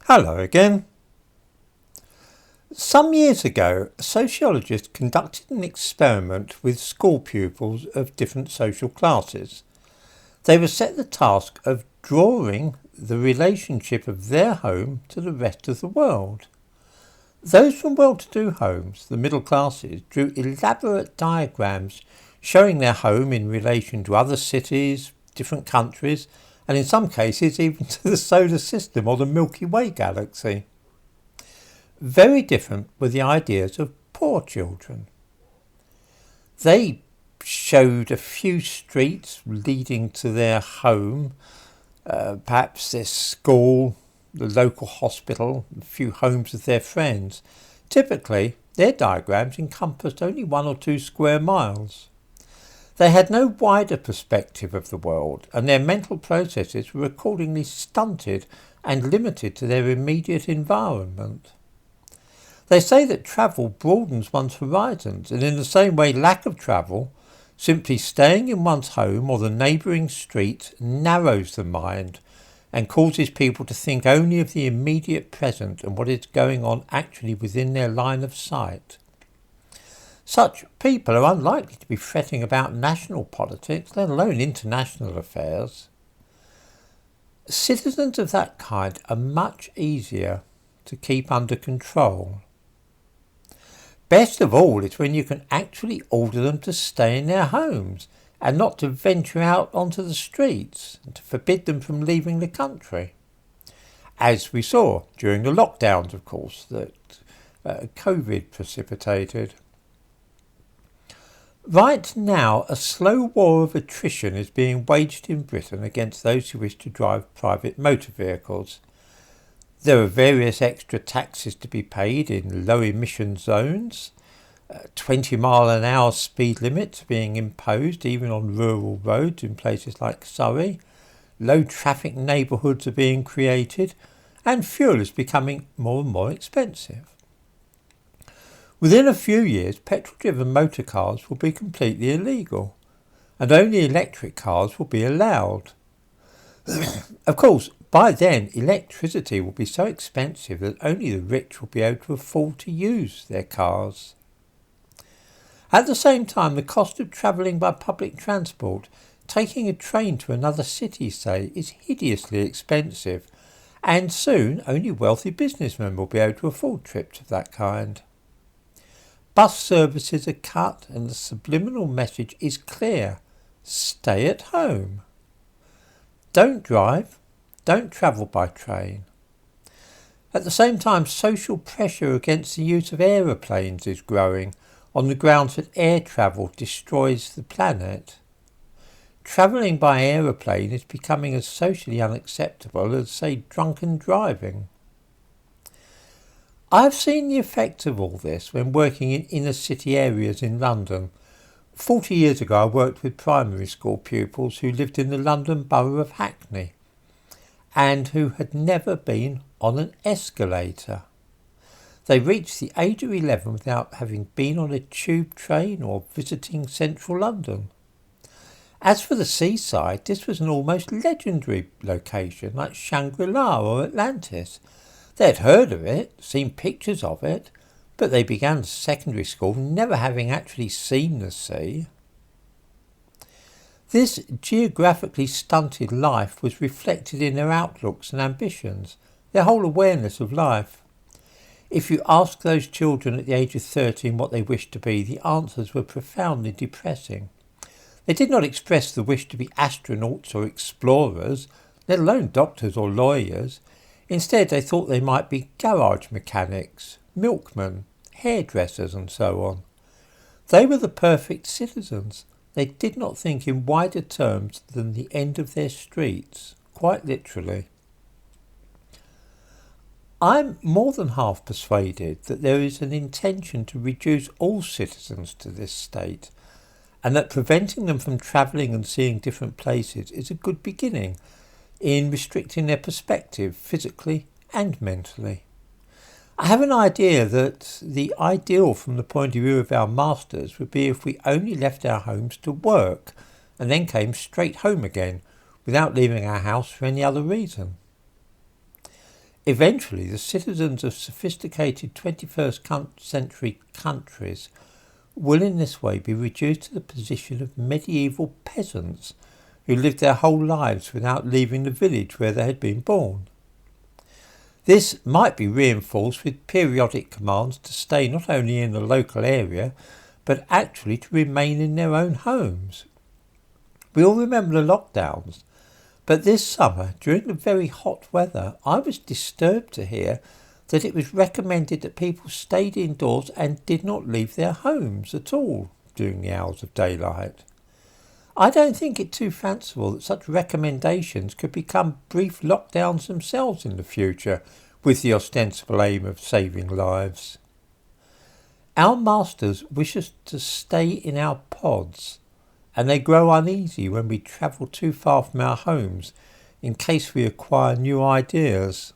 Hello again. Some years ago, a sociologist conducted an experiment with school pupils of different social classes. They were set the task of drawing the relationship of their home to the rest of the world. Those from well-to-do homes, the middle classes, drew elaborate diagrams showing their home in relation to other cities, different countries, and in some cases even to the solar system or the Milky Way galaxy. Very different were the ideas of poor children. They showed a few streets leading to their home, perhaps their school, the local hospital, a few homes of their friends. Typically, their diagrams encompassed only 1 or 2 square miles. They had no wider perspective of the world, and their mental processes were accordingly stunted and limited to their immediate environment. They say that travel broadens one's horizons, and in the same way lack of travel, simply staying in one's home or the neighbouring street, narrows the mind and causes people to think only of the immediate present and what is going on actually within their line of sight. Such people are unlikely to be fretting about national politics, let alone international affairs. Citizens of that kind are much easier to keep under control. Best of all is when you can actually order them to stay in their homes and not to venture out onto the streets and to forbid them from leaving the country. As we saw during the lockdowns, of course, that COVID precipitated. Right now, a slow war of attrition is being waged in Britain against those who wish to drive private motor vehicles. There are various extra taxes to be paid in low emission zones. 20-mile-an-hour speed limits being imposed even on rural roads in places like Surrey. Low traffic neighbourhoods are being created, and fuel is becoming more and more expensive. Within a few years, petrol-driven motor cars will be completely illegal, and only electric cars will be allowed. Of course, by then, electricity will be so expensive that only the rich will be able to afford to use their cars. At the same time, the cost of travelling by public transport, taking a train to another city, say, is hideously expensive, and soon only wealthy businessmen will be able to afford trips of that kind. Bus services are cut and the subliminal message is clear: stay at home. Don't drive, don't travel by train. At the same time, social pressure against the use of aeroplanes is growing on the grounds that air travel destroys the planet. Travelling by aeroplane is becoming as socially unacceptable as, say, drunken driving. I've seen the effects of all this when working in inner city areas in London. 40 years ago I worked with primary school pupils who lived in the London borough of Hackney and who had never been on an escalator. They reached the age of 11 without having been on a tube train or visiting central London. As for the seaside, this was an almost legendary location like Shangri-La or Atlantis. They had heard of it, seen pictures of it, but they began secondary school never having actually seen the sea. This geographically stunted life was reflected in their outlooks and ambitions, their whole awareness of life. If you ask those children at the age of 13 what they wished to be, the answers were profoundly depressing. They did not express the wish to be astronauts or explorers, let alone doctors or lawyers. Instead, they thought they might be garage mechanics, milkmen, hairdressers and so on. They were the perfect citizens. They did not think in wider terms than the end of their streets, quite literally. I'm more than half persuaded that there is an intention to reduce all citizens to this state, and that preventing them from travelling and seeing different places is a good beginning in restricting their perspective physically and mentally. I have an idea that the ideal from the point of view of our masters would be if we only left our homes to work and then came straight home again without leaving our house for any other reason. Eventually, the citizens of sophisticated 21st century countries will in this way be reduced to the position of medieval peasants who lived their whole lives without leaving the village where they had been born. This might be reinforced with periodic commands to stay not only in the local area, but actually to remain in their own homes. We all remember the lockdowns, but this summer, during the very hot weather, I was disturbed to hear that it was recommended that people stayed indoors and did not leave their homes at all during the hours of daylight. I don't think it too fanciful that such recommendations could become brief lockdowns themselves in the future, with the ostensible aim of saving lives. Our masters wish us to stay in our pods, and they grow uneasy when we travel too far from our homes in case we acquire new ideas.